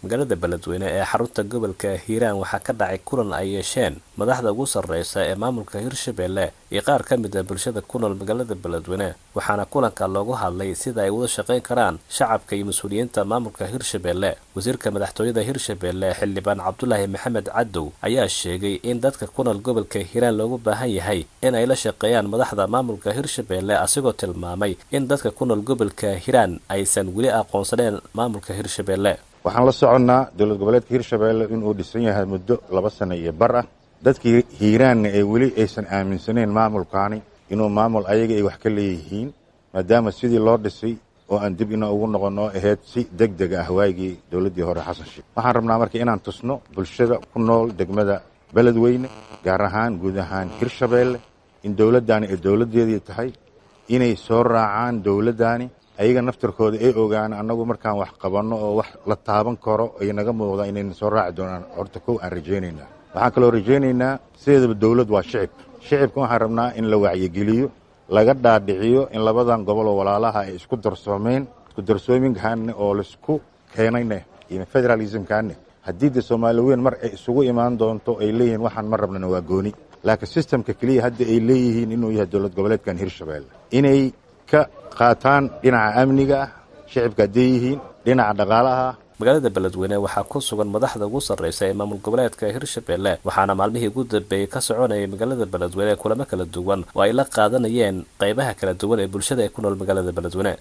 magaalada Beledweyne ee xarunta gobolka Hiiraan waxaa ka dhacay kulan ay yeesheen madaxda ugu sarreysa ee maamulka Hirshabelle iyo qaar ka mid ah bulshada ku nool magaalada Beledweyne waxaana kulanka loogu hadlay sida ay wada shaqeyn karaan shacabka iyo mas'uuliyiinta maamulka Hirshabelle. Wasiirka madaxtooyada Hirshabelle Xildhibaan Cabdullaahi Maxamed Cadow ayaa sheegay in dadka ku nool gobolka Hiiraan loogu baahan yahay in ay la shaqeeyaan madaxda maamulka Hirshabelle asigoo tilmaamay in dadka ku nool gobolka Hiiraan aysan weli aqoonsaneen maamulka Hirshabelle. waxaan la soconnaa dowlad goboleedka Hirshabelle inuu dhisan yahay muddo 2 sano iyo bar ah dadkii Hiiraanna ay weli aysan aaminsaneen maamulkaani inuu maamul ayaga ay wax ka leeyihiin maadaama sidii loo dhisay oo aan dib ina ugu noqono ahayd si degdeg ah waagii dowladdii hore Xasan Sheikh. waxaan rabnaa markii inaan tusno bulshada ku nool degmada Beledweyne gaar ahaan guud ahaan Hirshabelle in dowladdaani ay dowladeedii tahay inay soo raacaan dowladdaani ayaga naftarkooda ay ogaan annagu markaan wax qabanno oo wax la taaban karo ay naga muuqdaan inay soo raaci doonaan horta kow aan rajaynaynaa. waxaan kaloo rajaynaynaa sideedaba dowlad waa shicibka waxaan rabnaa in la wacyigeliyo laga dhaadhiciyo in labadan gobol oo walaalaha ay isku darsoominkaanne oo laisku keenayne iyo federalismkaanne haddii de Soomaali weyn mar ay isugu imaan doonto ay leeyihiin waxaan ma rabnana waa gooni laakiin systemka kaliya hadda ay leeyihiin inuu yahay dowlad goboleedkan Hirshabelle inay ka qaataan dhinaca amniga shacabka deeyihiin dhinaca dhaqaalaha. magaalada Beledweyne waxaa ku sugan madaxda ugu sarreysa ee maamul goboleedka Hirshabelle waxaana maalmihii ugu dambeeyay ka soconayay magaalada Beledweyne kulamo kala duwan oo ay la qaadanayeen qaybaha kala duwan ee bulshada ee ku nool magaalada Beledweyne.